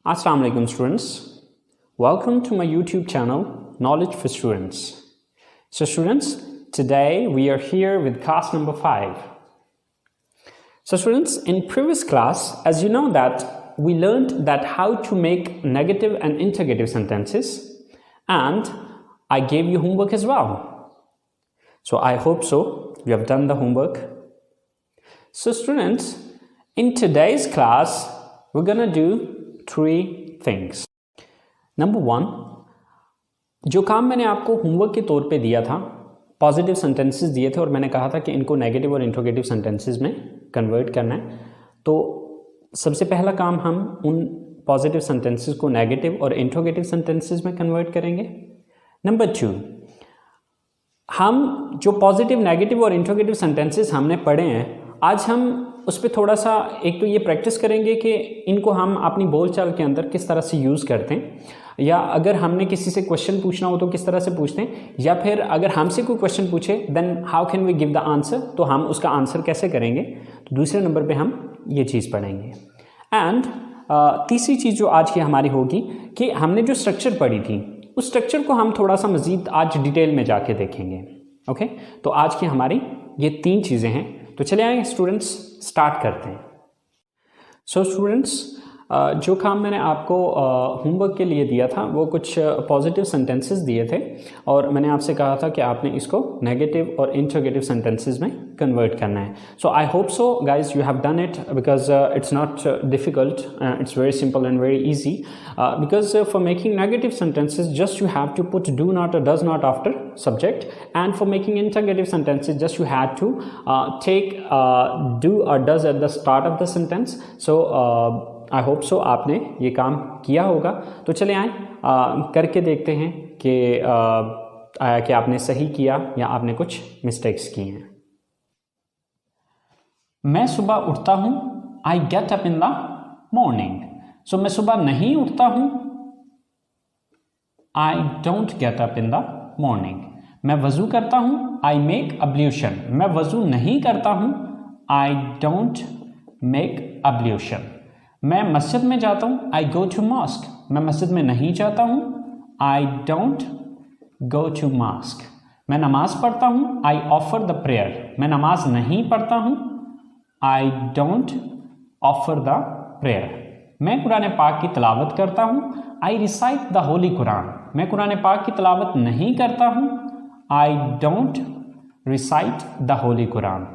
Assalamu alaikum students. Welcome to my YouTube channel Knowledge for Students. So students, today we are here with class number 5. So students, in previous class, as you know that we learned that how to make negative and interrogative sentences, and I gave you homework as well. So I hope so you have done the homework. So students, in today's class we're gonna do 3 things. Number 1, जो काम मैंने आपको homework के तौर पे दिया था, positive sentences दिए थे और मैंने कहा था कि इनको नेगेटिव और इंट्रोगेटिव सेंटेंसेस में कन्वर्ट करना है। तो सबसे पहला काम हम उन पॉजिटिव सेंटेंसेस को नेगेटिव और इंट्रोगेटिव सेंटेंसेस में कन्वर्ट करेंगे। नंबर 2, हम जो पॉजिटिव, नेगेटिव और इंट्रोगेटिव सेंटेंसेस हमने पढ़े हैं, आज हम उस पर थोड़ा सा एक तो ये प्रैक्टिस करेंगे कि इनको हम अपनी बोलचाल के अंदर किस तरह से यूज़ करते हैं, या अगर हमने किसी से क्वेश्चन पूछना हो तो किस तरह से पूछते हैं, या फिर अगर हमसे कोई क्वेश्चन पूछे then how can we give the answer, तो हम उसका आंसर कैसे करेंगे। तो दूसरे नंबर पे हम ये चीज़ पढ़ेंगे। एंड तीसरी चीज़ जो आज की हमारी होगी कि हमने जो स्ट्रक्चर पढ़ी थी उस स्ट्रक्चर को हम थोड़ा सा मज़ीद आज डिटेल में जाके देखेंगे। ओके, तो आज की हमारी ये 3 चीज़ें हैं। तो चले आए स्टूडेंट्स, स्टार्ट करते हैं। सो स्टूडेंट्स, जो काम मैंने आपको होमवर्क के लिए दिया था वो कुछ पॉजिटिव सेंटेंसेस दिए थे और मैंने आपसे कहा था कि आपने इसको नेगेटिव और इंट्रोगेटिव सेंटेंसेस में कन्वर्ट करना है। So I hope so guys you have done it because it's not difficult, it's very simple and very easy because for making negative sentences just you have to put do not or does not after subject, and for making interrogative sentences just you had to take do or does at the start of the sentence. So I hope सो आपने ये काम किया होगा। तो चले आए करके देखते हैं कि आपने सही किया या आपने कुछ मिस्टेक्स की हैं। मैं सुबह उठता हूँ, I get up in the morning. So मैं सुबह नहीं उठता हूँ, I don't get up in the morning. मैं वज़ू करता हूँ, आई मेक अब्ल्यूशन। मैं वज़ू नहीं करता हूँ, आई डोंट मेक अब्ल्यूशन। मैं मस्जिद में जाता हूँ, आई गो टू मॉस्क। मैं मस्जिद में नहीं जाता हूँ, I don't go to mosque. मैं नमाज पढ़ता हूँ, आई ऑफर द प्रेयर। मैं नमाज नहीं पढ़ता हूँ, I don't offer the prayer. मैं कुरान पाक की तिलावत करता हूँ, आई रिसाइट द होली कुरान। मैं कुरान पाक की तिलावत नहीं करता हूँ, I don't recite the Holi Quran.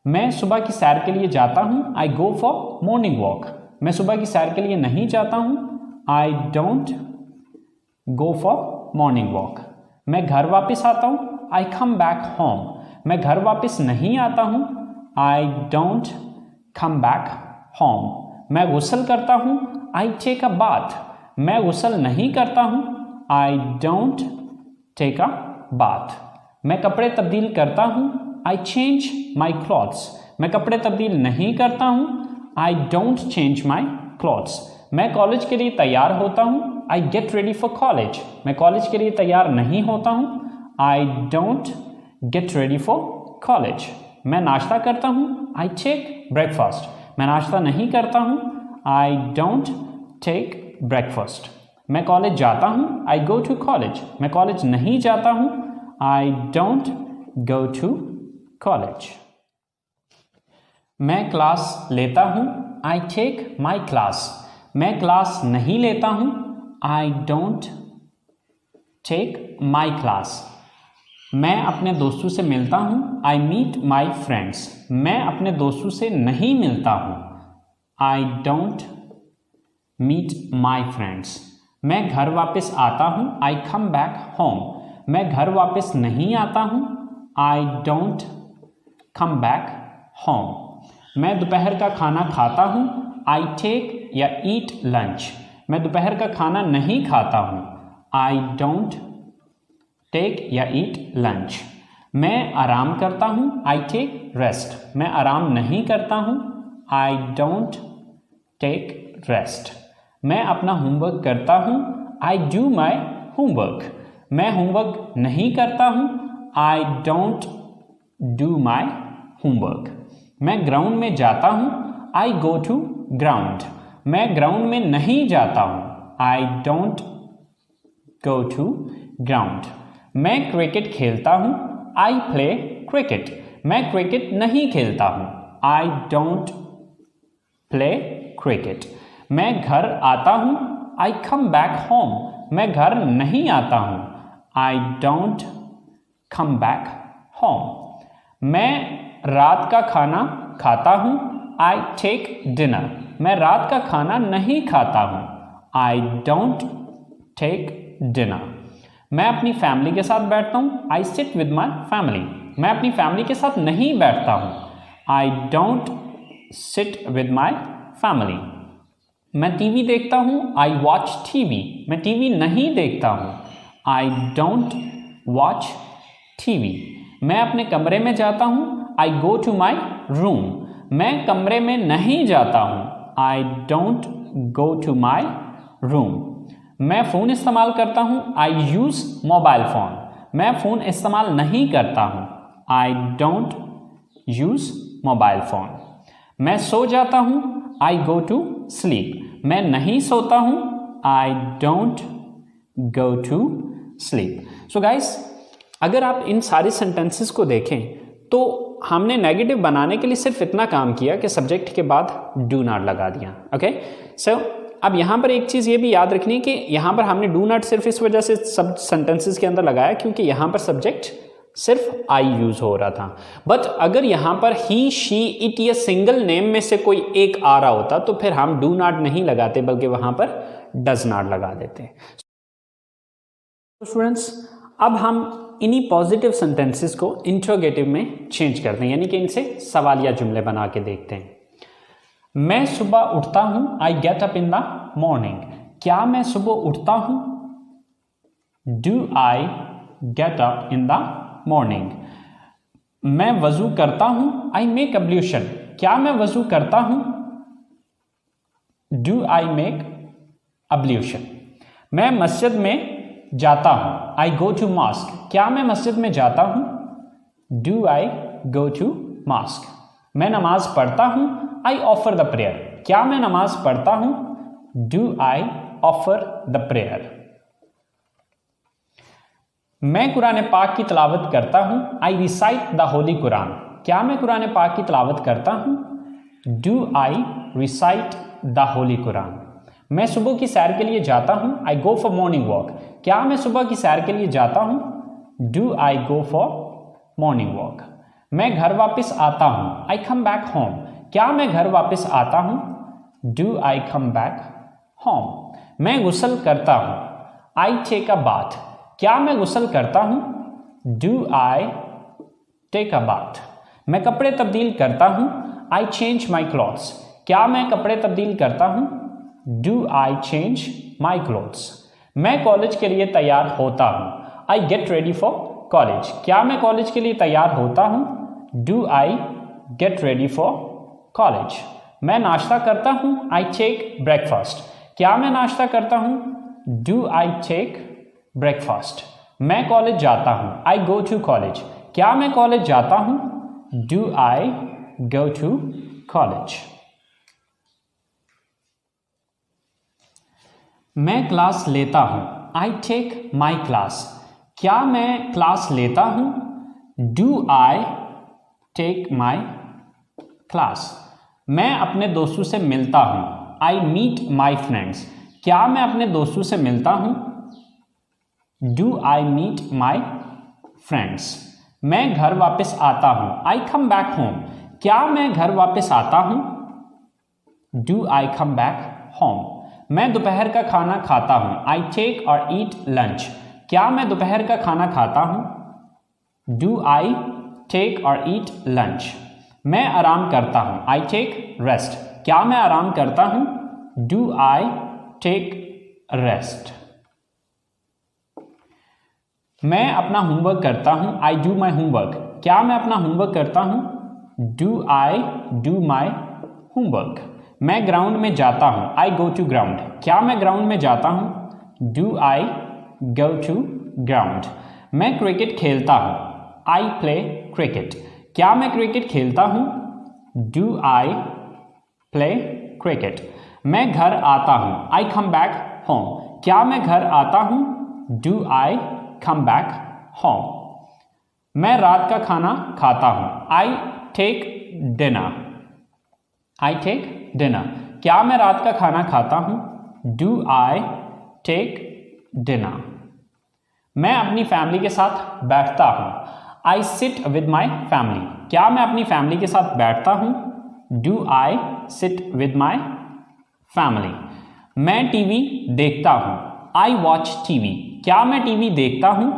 मैं सुबह की सैर के लिए जाता हूँ, I go for morning walk. मैं सुबह की सैर के लिए नहीं जाता हूँ, I don't go for morning walk. मैं घर वापस आता हूँ, आई कम बैक होम। मैं घर वापस नहीं आता हूँ, I don't come back home. मैं गुस्ल करता हूँ, आई टेक अ बाथ। मैं गुस्ल नहीं करता हूँ, I don't take a bath. मैं कपड़े तब्दील करता हूँ, आई चेंज माई क्लॉथ्स। मैं कपड़े तब्दील नहीं करता हूँ, I don't change my clothes. मैं कॉलेज के लिए तैयार होता हूँ, I get ready for college. मैं कॉलेज के लिए तैयार नहीं होता हूँ, I don't get ready for college. मैं नाश्ता करता हूँ, आई टेक ब्रेकफास्ट। मैं नाश्ता नहीं करता हूँ, आई डोंट टेक ब्रेकफास्ट। मैं कॉलेज जाता हूँ, आई गो टू कॉलेज। मैं कॉलेज नहीं जाता हूँ, I don't go to college. मैं क्लास लेता हूँ, आई टेक माई क्लास। मैं क्लास नहीं लेता हूँ, I don't take my class. मैं अपने दोस्तों से मिलता हूँ, आई मीट माई फ्रेंड्स। मैं अपने दोस्तों से नहीं मिलता हूँ, I don't meet my friends. मैं घर वापस आता हूँ, आई कम बैक होम। मैं घर वापस नहीं आता हूँ, I don't come back home. मैं दोपहर का खाना खाता हूँ, आई टेक या ईट लंच। मैं दोपहर का खाना नहीं खाता हूँ, आई डोंट टेक या ईट लंच। मैं आराम करता हूँ, आई टेक रेस्ट। मैं आराम नहीं करता हूँ, आई डोंट टेक रेस्ट। मैं अपना होमवर्क करता हूँ, आई डू माई होमवर्क। मैं होमवर्क नहीं करता हूँ, I don't do my homework. मैं ग्राउंड में जाता हूँ, आई गो टू ग्राउंड। मैं ग्राउंड में नहीं जाता हूँ, I don't go to ground. मैं क्रिकेट खेलता हूँ, आई प्ले क्रिकेट। मैं क्रिकेट नहीं खेलता हूँ, आई डोंट प्ले क्रिकेट। मैं घर आता हूँ, आई कम बैक होम। मैं घर नहीं आता हूँ, I don't come back home. मैं रात का खाना खाता हूँ, आई टेक डिनर। मैं रात का खाना नहीं खाता हूँ, आई डोंट टेक डिनर। मैं अपनी फैमिली के साथ बैठता हूँ, आई सिट विद माई फैमिली। मैं अपनी फैमिली के साथ नहीं बैठता हूँ, I don't sit with my family. मैं टीवी देखता हूँ, आई वॉच टीवी। मैं टीवी नहीं देखता हूँ, आई डोंट वॉच टीवी। मैं अपने कमरे में जाता हूँ, I go to my room. मैं कमरे में नहीं जाता हूँ, I don't go to my room. मैं फ़ोन इस्तेमाल करता हूँ, आई यूज़ मोबाइल फ़ोन। मैं फ़ोन इस्तेमाल नहीं करता हूँ, I don't use mobile phone. मैं सो जाता हूँ, आई गो टू स्लीप। मैं नहीं सोता हूँ, I don't go to sleep. So guys, अगर आप इन सारे सेंटेंसेस को देखें तो हमने नेगेटिव बनाने के लिए सिर्फ इतना काम किया कि सब्जेक्ट के बाद डू नॉट लगा दिया। ओके, सो अब यहाँ पर एक चीज़ ये भी याद रखनी है कि यहाँ पर हमने डू नॉट सिर्फ इस वजह से सब सेंटेंसेस के अंदर लगाया क्योंकि यहाँ पर सब्जेक्ट सिर्फ आई यूज़ हो रहा था। बट अगर यहाँ पर ही, शी, इट या सिंगल नेम में से कोई एक आ रहा होता तो फिर हम डू नॉट नहीं लगाते बल्कि वहाँ पर डज नॉट लगा देते। स्टूडेंट्स, अब हम इन्हीं पॉजिटिव सेंटेंसेस को इंट्रोगेटिव में चेंज करते हैं, यानी कि इनसे सवालिया जुमले बना के देखते हैं। मैं सुबह उठता हूं, आई get up in the morning. क्या मैं सुबह उठता हूं? Do I get up in the morning. मैं वजू करता हूं, आई मेक अब्ल्यूशन। क्या मैं वजू करता हूं? Do I make ablution. मैं मस्जिद में जाता हूं, आई गो टू मॉस्क। क्या मैं मस्जिद में जाता हूं? Do I go to mosque. मैं नमाज पढ़ता हूं, आई ऑफर द प्रेयर। क्या मैं नमाज पढ़ता हूं? Do I offer the prayer. मैं कुरान पाक की तिलावत करता हूं, आई रिसाइट द होली कुरान। क्या मैं कुरान पाक की तिलावत करता हूं? Do I recite the Holi Quran. मैं सुबह की सैर के लिए जाता हूं, आई गो फॉर मॉर्निंग वॉक। क्या मैं सुबह की सैर के लिए जाता हूं? Do I go for morning walk. मैं घर वापस आता हूं, आई कम बैक होम। क्या मैं घर वापस आता हूं? Do I come back home. मैं गुस्ल करता हूं, आई टेक अ बाथ। क्या मैं गुस्ल करता हूं? Do I take a bath. मैं कपड़े तब्दील करता हूं, आई चेंज माई क्लॉथ्स। क्या मैं कपड़े तब्दील करता हूं? Do I change my clothes. मैं कॉलेज के लिए तैयार होता हूं, I get ready for college. क्या मैं कॉलेज के लिए तैयार होता हूं? Do I get ready for college. मैं नाश्ता करता हूं, आई टेक ब्रेकफास्ट। क्या मैं नाश्ता करता हूं? Do I take breakfast. मैं कॉलेज जाता हूं, आई गो टू कॉलेज। क्या मैं कॉलेज जाता हूं? Do I go to college. मैं क्लास लेता हूं, आई टेक माई क्लास। क्या मैं क्लास लेता हूं? Do I take my class. मैं अपने दोस्तों से मिलता हूं, आई मीट माई फ्रेंड्स। क्या मैं अपने दोस्तों से मिलता हूं? Do I meet my friends. मैं घर वापस आता हूं, आई कम बैक होम। क्या मैं घर वापस आता हूं? Do I come back home. मैं दोपहर का खाना खाता हूं, आई टेक और ईट लंच। क्या मैं दोपहर का खाना खाता हूं? डू आई टेक और ईट लंच। मैं आराम करता हूं, आई टेक रेस्ट। क्या मैं आराम करता हूं? Do I take rest. मैं अपना होमवर्क करता हूं, आई डू माई होमवर्क। क्या मैं अपना होमवर्क करता हूं? Do I do my homework. मैं ग्राउंड में जाता हूं, आई गो टू ग्राउंड। क्या मैं ग्राउंड में जाता हूं? Do I go to ground. मैं क्रिकेट खेलता हूं, आई प्ले क्रिकेट। क्या मैं क्रिकेट खेलता हूं? Do I play cricket. मैं घर आता हूं, आई कम बैक होम। क्या मैं घर आता हूं? Do I come back home. मैं रात का खाना खाता हूं, I take dinner. I take dinner. क्या मैं रात का खाना खाता हूं? Do I take dinner. मैं अपनी फैमिली के साथ बैठता हूं, I sit with my family. क्या मैं अपनी फैमिली के साथ बैठता हूं? Do I sit with my family. मैं टीवी देखता हूं, आई वॉच टीवी। क्या मैं टीवी देखता हूं?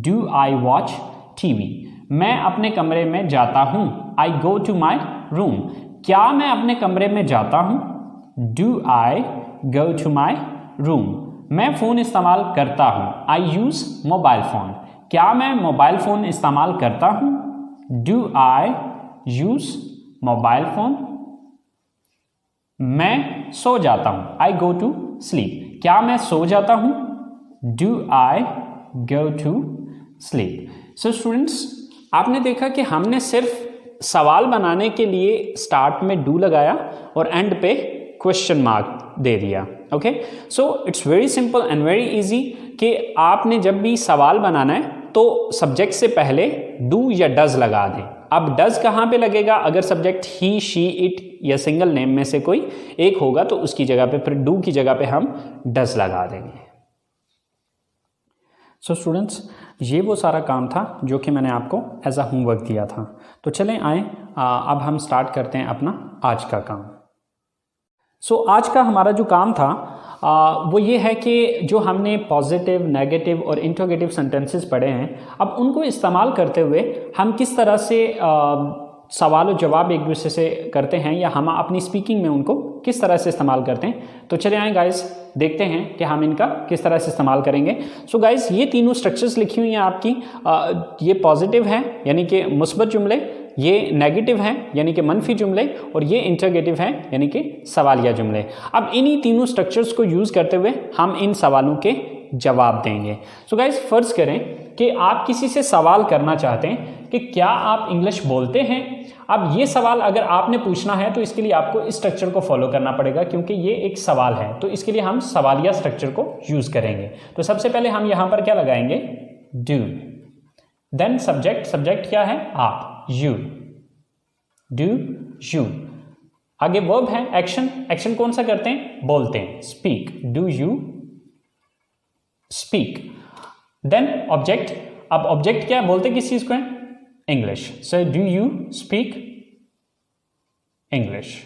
Do I watch TV. मैं अपने कमरे में जाता हूं, आई गो टू माई रूम। क्या मैं अपने कमरे में जाता हूं? Do I go to my room. मैं फ़ोन इस्तेमाल करता हूं, आई यूज़ मोबाइल फ़ोन। क्या मैं मोबाइल फ़ोन इस्तेमाल करता हूं? Do I use mobile phone. मैं सो जाता हूं, आई गो टू स्लीप। क्या मैं सो जाता हूं? Do I go to sleep. So students, आपने देखा कि हमने सिर्फ सवाल बनाने के लिए स्टार्ट में डू लगाया और एंड पे क्वेश्चन मार्क दे दिया। Okay, so it's very simple and very easy कि आपने जब भी सवाल बनाना है तो सब्जेक्ट से पहले डू या डज लगा दें। अब डज कहाँ पे लगेगा? अगर सब्जेक्ट ही, शी, इट या सिंगल नेम में से कोई एक होगा तो उसकी जगह पे फिर डू की जगह पे हम डज लगा देंगे। सो स्टूडेंट्स, ये वो सारा काम था जो कि मैंने आपको एज अ होमवर्क दिया था। तो चलें आए अब हम स्टार्ट करते हैं अपना आज का काम। सो आज का हमारा जो काम था वो ये है कि जो हमने पॉजिटिव, नेगेटिव और इंट्रोगेटिव सेंटेंसेस पढ़े हैं, अब उनको इस्तेमाल करते हुए हम किस तरह से सवाल और जवाब एक दूसरे से करते हैं या हम अपनी स्पीकिंग में उनको किस तरह से इस्तेमाल करते हैं। तो चले आए गाइस, देखते हैं कि हम इनका किस तरह से इस्तेमाल करेंगे। सो गाइस, ये तीनों स्ट्रक्चर्स लिखी हुई हैं आपकी। ये पॉजिटिव हैं यानी कि मुस्बत जुमले, ये नेगेटिव हैं यानी कि मनफी जुमले, और ये इंटरगेटिव हैं यानी कि सवालिया जुमले। अब इन्हीं तीनों स्ट्रक्चर्स को यूज़ करते हुए हम इन सवालों के जवाब देंगे। सो गाइस, फर्ज करें कि आप किसी से सवाल करना चाहते हैं कि क्या आप इंग्लिश बोलते हैं। अब ये सवाल अगर आपने पूछना है तो इसके लिए आपको इस स्ट्रक्चर को फॉलो करना पड़ेगा, क्योंकि ये एक सवाल है। तो इसके लिए हम सवालिया स्ट्रक्चर को यूज़ करेंगे। तो सबसे पहले हम यहाँ पर क्या लगाएंगे? डू। देन सब्जेक्ट, सब्जेक्ट क्या है? आप, यू। Do you. आगे वर्ब है एक्शन, एक्शन कौन सा करते हैं? बोलते हैं, speak. Do you speak. Then object, अब ऑब्जेक्ट क्या है? बोलते किस चीज को है? English. So do you speak English.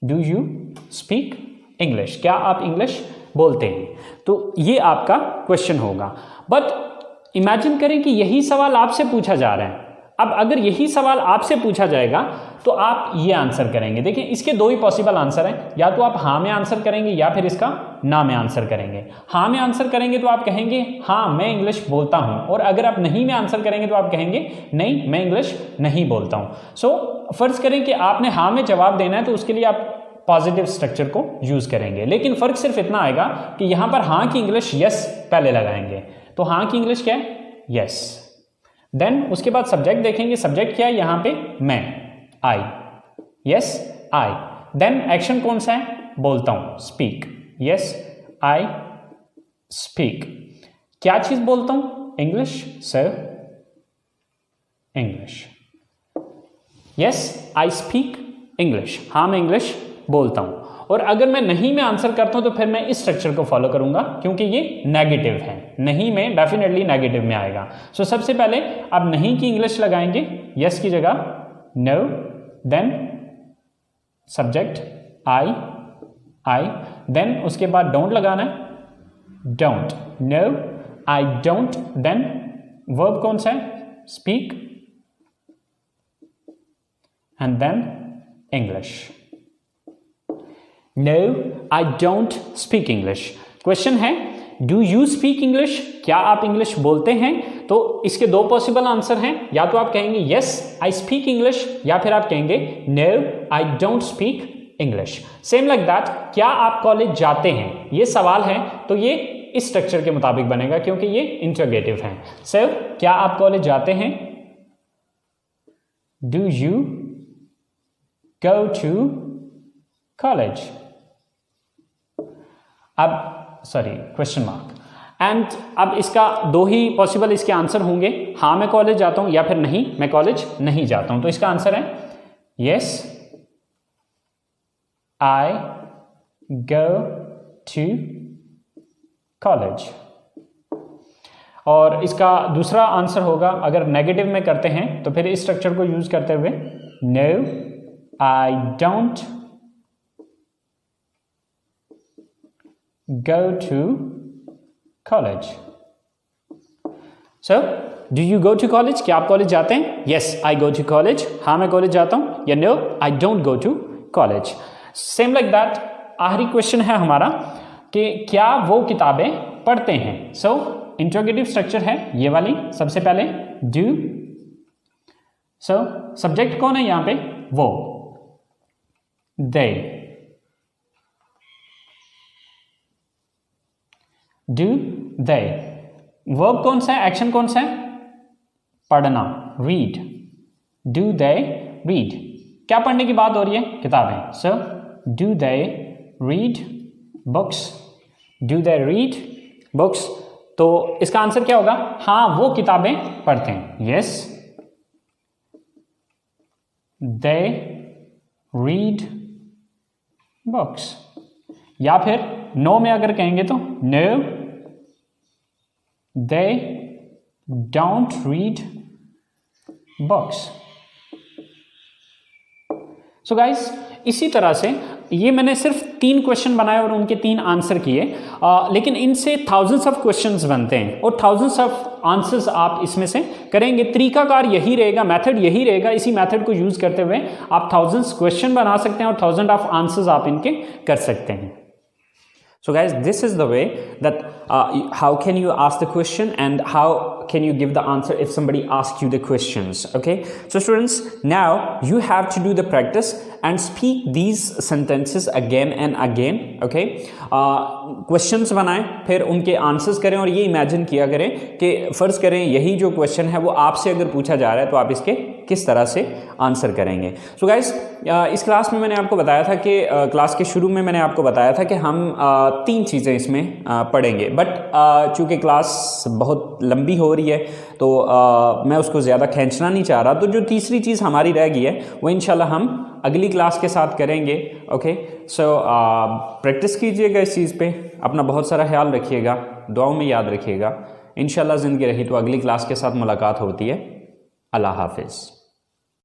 Do you speak English. क्या आप इंग्लिश बोलते हैं? तो ये आपका क्वेश्चन होगा। बट इमेजिन करें कि यही सवाल आपसे पूछा जा रहा है। अब अगर यही सवाल आपसे पूछा जाएगा तो आप ये आंसर करेंगे। देखिए, इसके दो ही पॉसिबल आंसर हैं, या तो आप हाँ में आंसर करेंगे या फिर इसका ना में आंसर करेंगे। हाँ में आंसर करेंगे तो आप कहेंगे हाँ मैं इंग्लिश बोलता हूँ, और अगर आप नहीं में आंसर करेंगे तो आप कहेंगे नहीं मैं इंग्लिश नहीं बोलता हूँ। सो फर्ज करें कि आपने हाँ में जवाब देना है तो उसके लिए आप पॉजिटिव स्ट्रक्चर को यूज करेंगे, लेकिन फर्क सिर्फ इतना आएगा कि यहाँ पर हाँ की इंग्लिश यस पहले लगाएंगे। तो हाँ की इंग्लिश क्या है? यस। देन उसके बाद सब्जेक्ट देखेंगे, सब्जेक्ट क्या है यहाँ पे? मैं, आई। यस, आई। देन एक्शन कौन सा है? बोलता हूं, स्पीक। Yes, I speak. क्या चीज बोलता हूं? English. Sir, English. Yes, I speak English. हाँ मैं इंग्लिश बोलता हूं। और अगर मैं नहीं में आंसर करता हूं तो फिर मैं इस स्ट्रक्चर को फॉलो करूंगा, क्योंकि ये नेगेटिव है। नहीं में डेफिनेटली नेगेटिव में आएगा। सो सबसे पहले अब नहीं की इंग्लिश लगाएंगे, यस की जगह no. Then subject I. Then उसके बाद डोंट लगाना है, don't. No, I don't. Then verb कौन सा है? Speak. And then English. No, I don't speak English. Question है डू यू स्पीक इंग्लिश? क्या आप इंग्लिश बोलते हैं? तो इसके दो पॉसिबल आंसर हैं, या तो आप कहेंगे यस आई स्पीक इंग्लिश, या फिर आप कहेंगे no I don't speak English. Same like that, क्या आप कॉलेज जाते हैं? ये सवाल है तो ये इस स्ट्रक्चर के मुताबिक बनेगा, क्योंकि ये इंटरोगेटिव है। सो क्या आप कॉलेज जाते हैं? Do you go to college? अब सॉरी क्वेश्चन मार्क। एंड अब इसका दो ही पॉसिबल इसके आंसर होंगे, हाँ मैं कॉलेज जाता हूं या फिर नहीं मैं कॉलेज नहीं जाता हूं। तो इसका आंसर है yes I go to college. और इसका दूसरा आंसर होगा, अगर नेगेटिव में करते हैं तो फिर इस स्ट्रक्चर को यूज करते हुए no I don't go to college. So do you go to college, क्या आप कॉलेज जाते हैं? Yes I go to college, हाँ मैं कॉलेज जाता हूं, या no I don't go to college. Same like that आखिरी क्वेश्चन है हमारा कि क्या वो किताबें पढ़ते हैं। सो इंट्रोगेटिव स्ट्रक्चर है ये वाली, सबसे पहले डू। सो सब्जेक्ट कौन है यहां पे? वो, दे। Do they. वर्ब कौन सा है, एक्शन कौन सा है? पढ़ना, रीड। डू दे रीड, क्या पढ़ने की बात हो रही है? किताबें। So do they read books, do they read books. तो इसका आंसर क्या होगा? हाँ वो किताबें पढ़ते हैं, यस दे रीड बुक्स। या फिर नो में अगर कहेंगे तो no they don't read books. So guys इसी तरह से ये मैंने सिर्फ 3 क्वेश्चन बनाए और उनके 3 आंसर किए, लेकिन इनसे थाउजेंड्स ऑफ क्वेश्चंस बनते हैं और थाउजेंड्स ऑफ आंसर्स आप इसमें से करेंगे। तरीकाकार यही रहेगा, मेथड यही रहेगा। इसी मेथड को यूज करते हुए आप थाउजेंड्स क्वेश्चन बना सकते हैं और थाउजेंड ऑफ आंसर्स आप इनके कर सकते हैं। So guys, this is the way that how can you ask the question and how can you give the answer if somebody asks you the questions. Okay, so students, now you have to do the practice and speak these sentences again and again. Okay, questions बनाएं, फिर उनके answers करें और ये imagine किया करें कि फ़र्ज़ करें यही जो क्वेश्चन है वो आपसे अगर पूछा जा रहा है तो आप इसके किस तरह से आंसर करेंगे। सो गाइस इस क्लास में मैंने आपको बताया था कि क्लास के शुरू में मैंने आपको बताया था कि हम 3 चीज़ें इसमें पढ़ेंगे, बट चूँकि क्लास बहुत लंबी हो रही है तो मैं उसको ज़्यादा खींचना नहीं चाह रहा। तो जो तीसरी चीज़ हमारी रह गई है वो इंशाल्लाह हम अगली क्लास के साथ करेंगे। ओके, सो प्रैक्टिस कीजिएगा इस चीज़ पे, अपना बहुत सारा ख्याल रखिएगा, दुआओं में याद रखिएगा। इंशाल्लाह ज़िंदगी रही तो अगली क्लास के साथ मुलाकात होती है। अल्लाह हाफिज़।